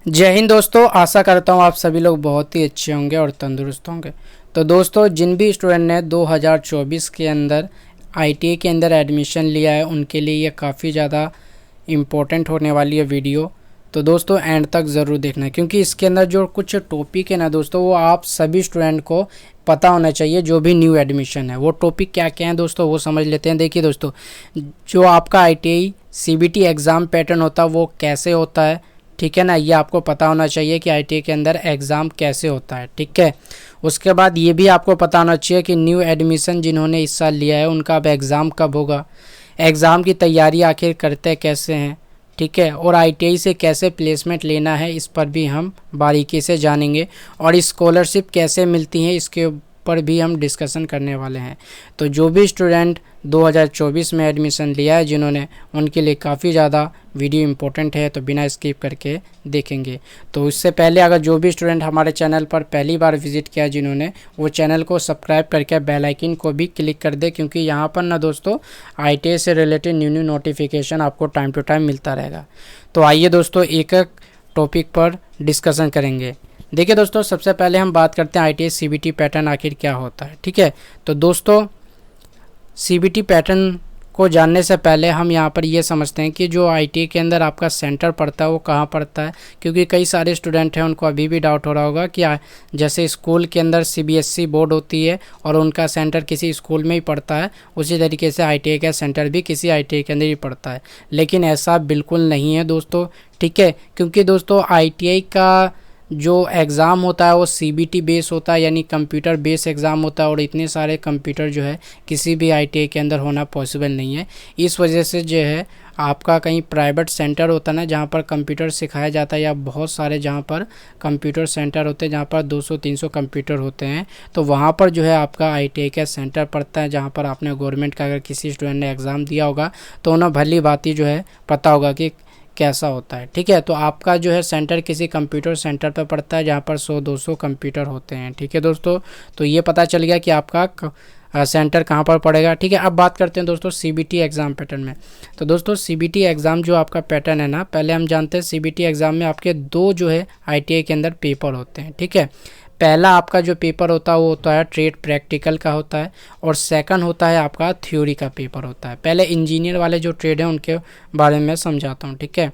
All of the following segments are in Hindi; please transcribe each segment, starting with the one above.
जय हिंद दोस्तों, आशा करता हूँ आप सभी लोग बहुत ही अच्छे होंगे और तंदुरुस्त होंगे। तो दोस्तों, जिन भी स्टूडेंट ने 2024 के अंदर आईटीआई के अंदर एडमिशन लिया है उनके लिए ये काफ़ी ज़्यादा इम्पोर्टेंट होने वाली है वीडियो। तो दोस्तों एंड तक ज़रूर देखना, क्योंकि इसके अंदर जो कुछ टॉपिक है ना दोस्तों, वो आप सभी स्टूडेंट को पता होना चाहिए। जो भी न्यू एडमिशन है वो टॉपिक क्या क्या है दोस्तों, वो समझ लेते हैं। देखिए दोस्तों, जो आपका आईटीआई सीबीटी एग्ज़ाम पैटर्न होता है वो कैसे होता है, ठीक है ना, ये आपको पता होना चाहिए कि आईटीआई के अंदर एग्ज़ाम कैसे होता है। ठीक है, उसके बाद ये भी आपको पता होना चाहिए कि न्यू एडमिशन जिन्होंने इस साल लिया है उनका अब एग्ज़ाम कब होगा, एग्ज़ाम की तैयारी आखिर करते कैसे हैं, ठीक है, और आईटीआई से कैसे प्लेसमेंट लेना है इस पर भी हम बारीकी से जानेंगे, और स्कॉलरशिप कैसे मिलती हैं इसके पर भी हम डिस्कशन करने वाले हैं। तो जो भी स्टूडेंट 2024 में एडमिशन लिया है जिन्होंने, उनके लिए काफ़ी ज़्यादा वीडियो इम्पोर्टेंट है, तो बिना स्किप करके देखेंगे। तो इससे पहले अगर जो भी स्टूडेंट हमारे चैनल पर पहली बार विजिट किया जिन्होंने, वो चैनल को सब्सक्राइब करके बेल आइकन को भी क्लिक कर दे, क्योंकि यहाँ पर ना दोस्तों आईटीआई से रिलेटेड न्यू नोटिफिकेशन आपको टाइम टू टाइम मिलता रहेगा। तो आइए दोस्तों एक एक टॉपिक पर डिस्कशन करेंगे। देखिए दोस्तों, सबसे पहले हम बात करते हैं आईटीआई सीबीटी पैटर्न आखिर क्या होता है। ठीक है, तो दोस्तों सीबीटी पैटर्न को जानने से पहले हम यहाँ पर ये समझते हैं कि जो आईटीआई के अंदर आपका सेंटर पड़ता है वो कहाँ पड़ता है, क्योंकि कई सारे स्टूडेंट हैं उनको अभी भी डाउट हो रहा होगा कि जैसे स्कूल के अंदर सीबीएसई बोर्ड होती है और उनका सेंटर किसी स्कूल में ही पड़ता है, उसी तरीके से आईटीआई का सेंटर भी किसी आईटीआई के अंदर ही पड़ता है। लेकिन ऐसा बिल्कुल नहीं है दोस्तों। ठीक है, क्योंकि दोस्तों आईटीआई का जो एग्ज़ाम होता है वो सीबीटी बेस होता है, यानी कंप्यूटर बेस एग्ज़ाम होता है, और इतने सारे कंप्यूटर जो है किसी भी आईटीआई के अंदर होना पॉसिबल नहीं है। इस वजह से जो है आपका कहीं प्राइवेट सेंटर होता है ना जहाँ पर कंप्यूटर सिखाया जाता है, या बहुत सारे जहाँ पर कंप्यूटर सेंटर होते हैं जहाँ पर 200-300 कंप्यूटर होते हैं, तो वहाँ पर जो है आपका आईटीआई का सेंटर पड़ता है, जहाँ पर आपने गवर्नमेंट का अगर किसी स्टूडेंट ने एग्ज़ाम दिया होगा तो उन्हें भली बात ही जो है पता होगा कि कैसा होता है। ठीक है, तो आपका जो है सेंटर किसी कंप्यूटर सेंटर पर पड़ता है जहाँ पर 100-200 कंप्यूटर होते हैं। ठीक है दोस्तों, तो ये पता चल गया कि आपका सेंटर कहाँ पर पड़ेगा। ठीक है, अब बात करते हैं दोस्तों सीबीटी एग्ज़ाम पैटर्न में। तो दोस्तों सीबीटी एग्ज़ाम जो आपका पैटर्न है ना, पहले हम जानते हैं सीबीटी एग्ज़ाम में आपके दो जो है आईटीआई के अंदर पेपर होते हैं। ठीक है, पहला आपका जो पेपर होता है वो होता है ट्रेड प्रैक्टिकल का होता है, और सेकंड होता है आपका थ्योरी का पेपर होता है। पहले इंजीनियर वाले जो ट्रेड हैं उनके बारे में समझाता हूँ। ठीक है,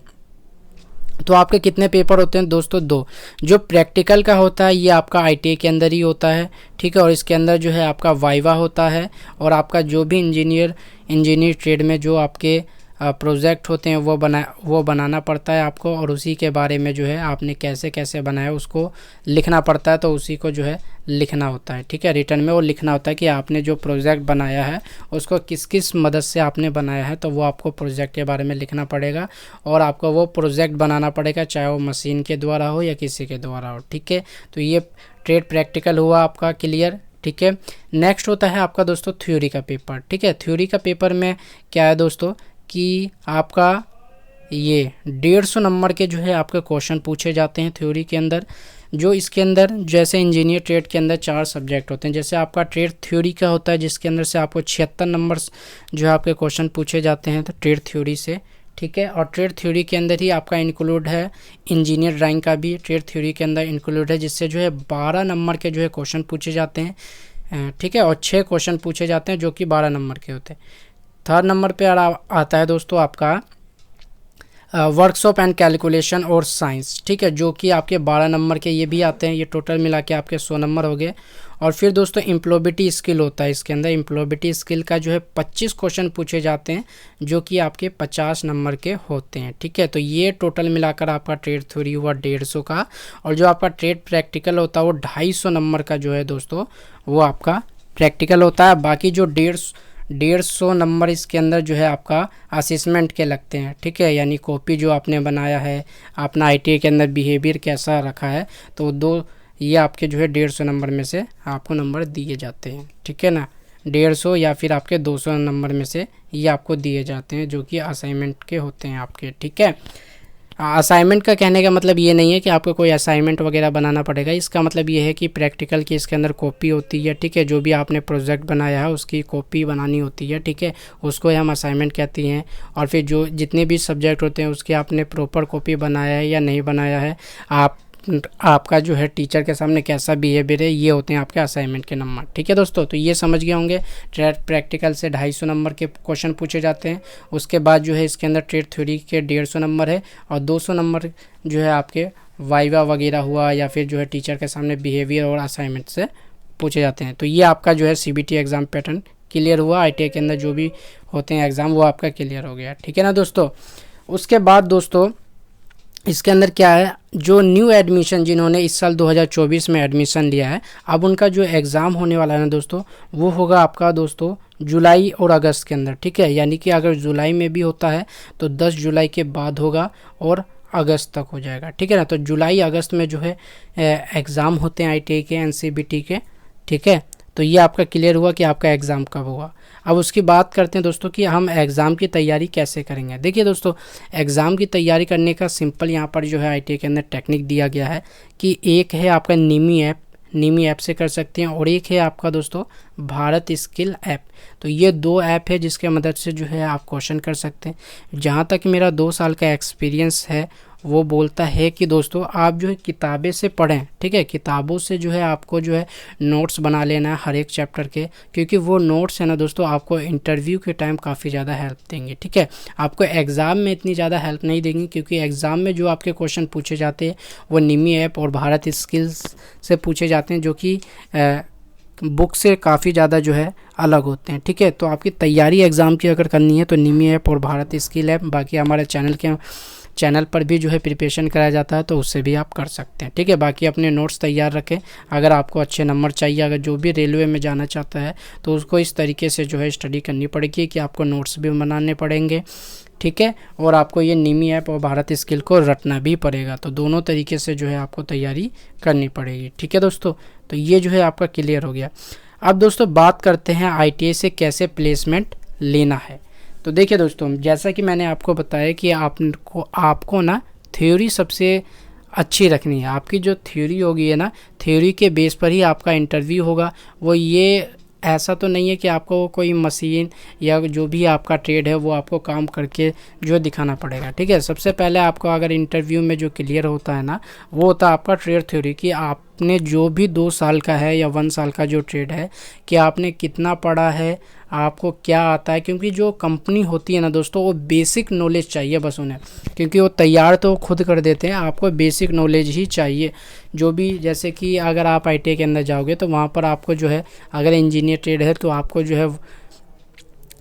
तो आपके कितने पेपर होते हैं दोस्तों? दो। जो प्रैक्टिकल का होता है ये आपका आईटीआई के अंदर ही होता है। ठीक है, और इसके अंदर जो है आपका वाइवा होता है, और आपका जो भी इंजीनियर ट्रेड में जो आपके प्रोजेक्ट होते हैं वो बनाना पड़ता है आपको, और उसी के बारे में जो है आपने कैसे कैसे बनाया उसको लिखना पड़ता है, तो उसी को जो है लिखना होता है। ठीक है, रिटर्न में वो लिखना होता है कि आपने जो प्रोजेक्ट बनाया है उसको किस किस मदद से आपने बनाया है, तो वो आपको प्रोजेक्ट के बारे में लिखना पड़ेगा, और आपको वो प्रोजेक्ट बनाना पड़ेगा चाहे वो मशीन के द्वारा हो या किसी के द्वारा हो। ठीक है, तो ये ट्रेड प्रैक्टिकल हुआ आपका क्लियर। ठीक है, नेक्स्ट होता है आपका दोस्तों थ्योरी का पेपर। ठीक है, थ्योरी का पेपर में क्या है दोस्तों कि आपका ये 150 नंबर के जो है आपके क्वेश्चन पूछे जाते हैं थ्योरी के अंदर। जो इसके अंदर जैसे इंजीनियर ट्रेड के अंदर 4 सब्जेक्ट होते हैं, जैसे आपका ट्रेड थ्योरी का होता है जिसके अंदर से आपको 76 नंबर जो है आपके क्वेश्चन पूछे जाते हैं तो ट्रेड थ्योरी से। ठीक है, और ट्रेड थ्योरी के अंदर ही आपका इंक्लूड है इंजीनियर ड्राइंग का भी ट्रेड थ्योरी के अंदर इंक्लूड है, जिससे जो है 12 नंबर के जो है क्वेश्चन पूछे जाते हैं। ठीक है, और 6 क्वेश्चन पूछे जाते हैं जो कि 12 नंबर के होते हैं। थर्ड नंबर पे आता है दोस्तों आपका वर्कशॉप एंड कैलकुलेशन और साइंस। ठीक है, जो कि आपके 12 नंबर के ये भी आते हैं, ये टोटल मिला के आपके 100 नंबर हो गए। और फिर दोस्तों एम्प्लॉयबिलिटी स्किल होता है, इसके अंदर एम्प्लॉयबिलिटी स्किल का जो है 25 क्वेश्चन पूछे जाते हैं जो कि आपके 50 नंबर के होते हैं। ठीक है, तो ये टोटल मिलाकर आपका ट्रेड थ्योरी हुआ 150 का, और जो आपका ट्रेड प्रैक्टिकल होता है वो 250 नंबर का जो है दोस्तों वो आपका प्रैक्टिकल होता है। बाकी जो 150 नंबर इसके अंदर जो है आपका असेसमेंट के लगते हैं। ठीक है, यानी कॉपी जो आपने बनाया है, अपना आईटीआई के अंदर बिहेवियर कैसा रखा है, तो ये आपके जो है 150 नंबर में से आपको नंबर दिए जाते हैं। ठीक है ना, 150 या फिर आपके 200 नंबर में से ये आपको दिए जाते हैं जो कि असाइनमेंट के होते हैं आपके। ठीक है, असाइनमेंट का कहने का मतलब ये नहीं है कि आपको कोई असाइनमेंट वगैरह बनाना पड़ेगा। इसका मतलब ये है कि प्रैक्टिकल की इसके अंदर कॉपी होती है, ठीक है, जो भी आपने प्रोजेक्ट बनाया है उसकी कॉपी बनानी होती है, ठीक है, उसको हम असाइनमेंट कहती हैं। और फिर जो जितने भी सब्जेक्ट होते हैं उसकी आपने प्रॉपर कॉपी बनाया है या नहीं बनाया है, आपका जो है टीचर के सामने कैसा बिहेवियर है, ये होते हैं आपके असाइनमेंट के नंबर, ठीक है दोस्तों। तो ये समझ गए होंगे, ट्रेड प्रैक्टिकल से 250 नंबर के क्वेश्चन पूछे जाते हैं। उसके बाद जो है इसके अंदर ट्रेड थ्योरी के 150 नंबर है, और 200 नंबर जो है आपके वाइवा वगैरह हुआ या फिर जो है टीचर के सामने बिहेवियर और असाइनमेंट से पूछे जाते हैं। तो ये आपका जो है CBT एग्ज़ाम पैटर्न क्लियर हुआ। ITI के अंदर जो भी होते हैं एग्ज़ाम वो आपका क्लियर हो गया, ठीक है ना दोस्तों। उसके बाद दोस्तों इसके अंदर क्या है, जो न्यू एडमिशन जिन्होंने इस साल 2024 में एडमिशन लिया है, अब उनका जो एग्ज़ाम होने वाला है ना दोस्तों, वो होगा आपका दोस्तों जुलाई और अगस्त के अंदर, ठीक है। यानी कि अगर जुलाई में भी होता है तो 10 जुलाई के बाद होगा और अगस्त तक हो जाएगा, ठीक है ना। तो जुलाई अगस्त में जो है एग्ज़ाम होते हैं ITI के, NCBT के, ठीक है। तो ये आपका क्लियर हुआ कि आपका एग्ज़ाम कब होगा। अब उसकी बात करते हैं दोस्तों कि हम एग्ज़ाम की तैयारी कैसे करेंगे। देखिए दोस्तों, एग्ज़ाम की तैयारी करने का सिंपल यहाँ पर जो है ITI के अंदर टेक्निक दिया गया है कि एक है आपका नीमी ऐप से कर सकते हैं, और एक है आपका दोस्तों भारत स्किल ऐप। तो ये 2 ऐप है जिसके मदद से जो है आप क्वेश्चन कर सकते हैं। जहाँ तक मेरा 2 साल का एक्सपीरियंस है वो बोलता है कि दोस्तों आप जो है किताबें से पढ़ें, ठीक है, किताबों से जो है आपको जो है नोट्स बना लेना है हर एक चैप्टर के, क्योंकि वो नोट्स है ना दोस्तों आपको इंटरव्यू के टाइम काफ़ी ज़्यादा हेल्प देंगे, ठीक है। आपको एग्ज़ाम में इतनी ज़्यादा हेल्प नहीं देंगी, क्योंकि एग्ज़ाम में जो आपके क्वेश्चन पूछे जाते हैं वो निमी ऐप और भारत स्किल्स से पूछे जाते हैं, जो कि बुक से काफ़ी ज़्यादा जो है अलग होते हैं, ठीक है। तो आपकी तैयारी एग्ज़ाम की अगर करनी है तो निमी ऐप और भारत स्किल ऐप, बाकी हमारे चैनल पर भी जो है प्रिपरेशन कराया जाता है, तो उससे भी आप कर सकते हैं, ठीक है। बाकी अपने नोट्स तैयार रखें। अगर आपको अच्छे नंबर चाहिए, अगर जो भी रेलवे में जाना चाहता है तो उसको इस तरीके से जो है स्टडी करनी पड़ेगी कि आपको नोट्स भी बनाने पड़ेंगे, ठीक है, और आपको ये निमी ऐप और भारत स्किल को रटना भी पड़ेगा। तो दोनों तरीके से जो है आपको तैयारी करनी पड़ेगी, ठीक है दोस्तों। तो ये जो है आपका क्लियर हो गया। अब दोस्तों बात करते हैं ITI से कैसे प्लेसमेंट लेना है। तो देखिए दोस्तों, जैसा कि मैंने आपको बताया कि आपको ना थ्योरी सबसे अच्छी रखनी है। आपकी जो थ्योरी होगी है ना, थ्योरी के बेस पर ही आपका इंटरव्यू होगा। वो ये ऐसा तो नहीं है कि आपको कोई मशीन या जो भी आपका ट्रेड है वो आपको काम करके जो दिखाना पड़ेगा, ठीक है। सबसे पहले आपको अगर इंटरव्यू में जो क्लियर होता है ना, वो होता है आपका ट्रेड थ्योरी, कि आपने जो भी 2 साल का है या 1 साल का जो ट्रेड है, कि आपने कितना पढ़ा है, आपको क्या आता है। क्योंकि जो कंपनी होती है ना दोस्तों, वो बेसिक नॉलेज चाहिए बस उन्हें, क्योंकि वो तैयार तो खुद कर देते हैं, आपको बेसिक नॉलेज ही चाहिए। जो भी जैसे कि अगर आप ITI के अंदर जाओगे तो वहाँ पर आपको जो है, अगर इंजीनियर ट्रेड है तो आपको जो है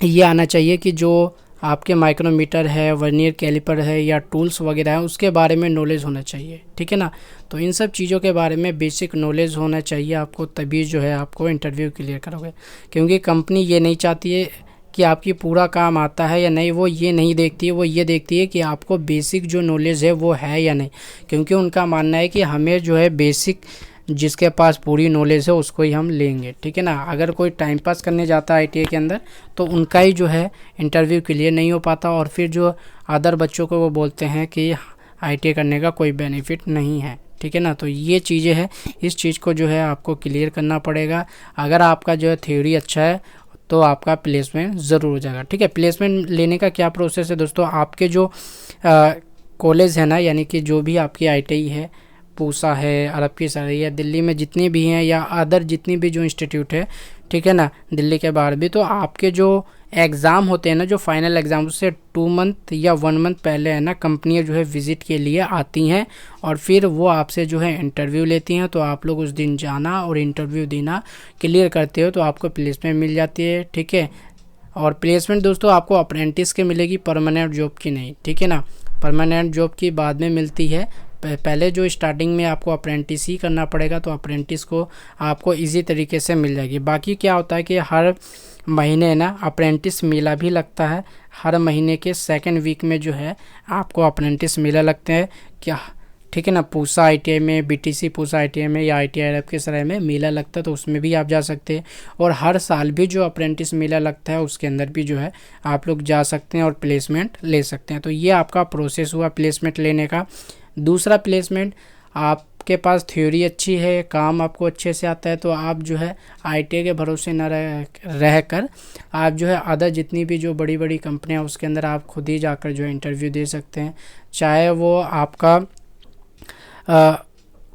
ये आना चाहिए कि जो आपके माइक्रोमीटर है, वर्नियर कैलिपर है या टूल्स वगैरह है, उसके बारे में नॉलेज होना चाहिए, ठीक है ना। तो इन सब चीज़ों के बारे में बेसिक नॉलेज होना चाहिए आपको, तभी जो है आपको इंटरव्यू क्लियर करोगे। क्योंकि कंपनी ये नहीं चाहती है कि आपकी पूरा काम आता है या नहीं, वो ये नहीं देखती है, वो ये देखती है कि आपको बेसिक जो नॉलेज है वो है या नहीं। क्योंकि उनका मानना है कि हमें जो है बेसिक, जिसके पास पूरी नॉलेज है उसको ही हम लेंगे, ठीक है ना। अगर कोई टाइम पास करने जाता है ITI के अंदर तो उनका ही जो है इंटरव्यू क्लियर नहीं हो पाता, और फिर जो अदर बच्चों को वो बोलते हैं कि ITI करने का कोई बेनिफिट नहीं है, ठीक है ना। तो ये चीज़ें हैं, इस चीज़ को जो है आपको क्लियर करना पड़ेगा। अगर आपका जो है थ्योरी अच्छा है तो आपका प्लेसमेंट ज़रूर हो जाएगा, ठीक है। प्लेसमेंट लेने का क्या प्रोसेस है दोस्तों, आपके जो कॉलेज है ना, यानी कि जो भी आपकी ITI है, पूसा है, अरब की सराय है, दिल्ली में जितनी भी हैं या अदर जितनी भी जो इंस्टीट्यूट है, ठीक है ना, दिल्ली के बाहर भी, तो आपके जो एग्ज़ाम होते हैं ना, जो फाइनल एग्ज़ाम, उससे 2 मंथ या 1 मंथ पहले है ना कंपनियां जो है विज़िट के लिए आती हैं, और फिर वो आपसे जो है इंटरव्यू लेती हैं। तो आप लोग उस दिन जाना और इंटरव्यू देना, क्लियर करते हो तो आपको प्लेसमेंट मिल जाती है, ठीक है। और प्लेसमेंट दोस्तों आपको अप्रेंटिस के मिलेगी, परमानेंट जॉब की नहीं, ठीक है ना। परमानेंट जॉब की बाद में मिलती है, पहले जो स्टार्टिंग में आपको अप्रेंटिस ही करना पड़ेगा, तो अप्रेंटिस को आपको इजी तरीके से मिल जाएगी। बाकी क्या होता है कि हर महीने ना अप्रेंटिस मेला भी लगता है, हर महीने के 2nd वीक में जो है आपको अप्रेंटिस मेला लगते हैं, क्या ठीक है ना। पूसा ITI में, BTC पूसा ITI में या ITI लखीसराय में मेला लगता है, तो उसमें भी आप जा सकते हैं। और हर साल भी जो अप्रेंटिस मेला लगता है उसके अंदर भी जो है आप लोग जा सकते हैं और प्लेसमेंट ले सकते हैं। तो ये आपका प्रोसेस हुआ प्लेसमेंट लेने का। दूसरा प्लेसमेंट, आपके पास थ्योरी अच्छी है, काम आपको अच्छे से आता है, तो आप जो है ITI के भरोसे न रह कर आप जो है अदर जितनी भी जो बड़ी बड़ी कंपनियां उसके अंदर आप खुद ही जाकर जो है इंटरव्यू दे सकते हैं। चाहे वो आपका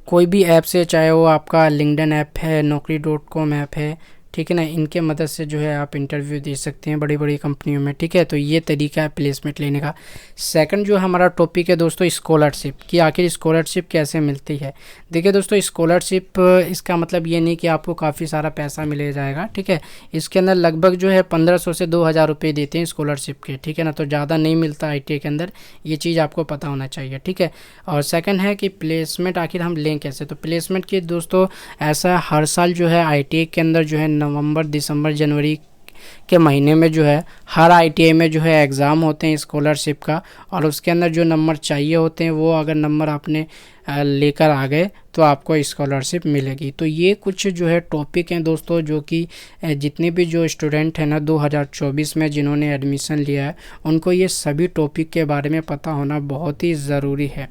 कोई भी ऐप से, चाहे वो आपका लिंक्डइन ऐप है, naukri.com ऐप है, ठीक है ना, इनके मदद से जो है आप इंटरव्यू दे सकते हैं बड़ी बड़ी कंपनियों में। ठीक है, तो ये तरीका है प्लेसमेंट लेने का। सेकंड जो हमारा टॉपिक है दोस्तों, स्कॉलरशिप, कि आखिर स्कॉलरशिप कैसे मिलती है। देखिए दोस्तों, स्कॉलरशिप इसका मतलब ये नहीं कि आपको काफ़ी सारा पैसा मिल जाएगा। ठीक है, इसके अंदर लगभग जो है 1500 से 2000 रुपये देते हैं स्कॉलरशिप के। ठीक है ना, तो ज़्यादा नहीं मिलता ITI के अंदर, ये चीज़ आपको पता होना चाहिए। ठीक है, और सेकंड है कि प्लेसमेंट आखिर हम लें कैसे। तो प्लेसमेंट के दोस्तों ऐसा हर साल जो है ITI के अंदर जो है नवंबर, दिसंबर, जनवरी के महीने में जो है हर ITI में जो है एग्ज़ाम होते हैं स्कॉलरशिप का, और उसके अंदर जो नंबर चाहिए होते हैं वो अगर नंबर आपने लेकर आ गए तो आपको स्कॉलरशिप मिलेगी। तो ये कुछ जो है टॉपिक हैं दोस्तों, जो कि जितने भी जो स्टूडेंट हैं ना 2024 में जिन्होंने एडमिशन लिया है, उनको ये सभी टॉपिक के बारे में पता होना बहुत ही ज़रूरी है।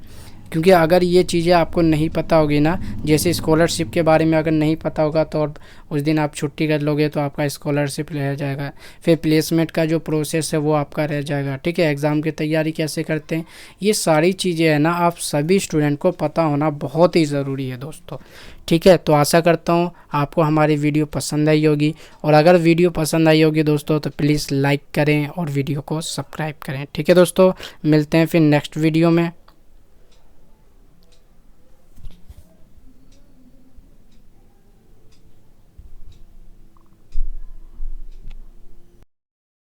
क्योंकि अगर ये चीज़ें आपको नहीं पता होगी ना, जैसे स्कॉलरशिप के बारे में अगर नहीं पता होगा तो उस दिन आप छुट्टी कर लोगे तो आपका स्कॉलरशिप रह जाएगा। फिर प्लेसमेंट का जो प्रोसेस है वो आपका रह जाएगा। ठीक है, एग्ज़ाम की तैयारी कैसे करते हैं, ये सारी चीज़ें है ना आप सभी स्टूडेंट को पता होना बहुत ही ज़रूरी है दोस्तों। ठीक है, तो आशा करता हूँ आपको हमारी वीडियो पसंद आई होगी, और अगर वीडियो पसंद आई होगी दोस्तों तो प्लीज़ लाइक करें और वीडियो को सब्सक्राइब करें। ठीक है दोस्तों, मिलते हैं फिर नेक्स्ट वीडियो में।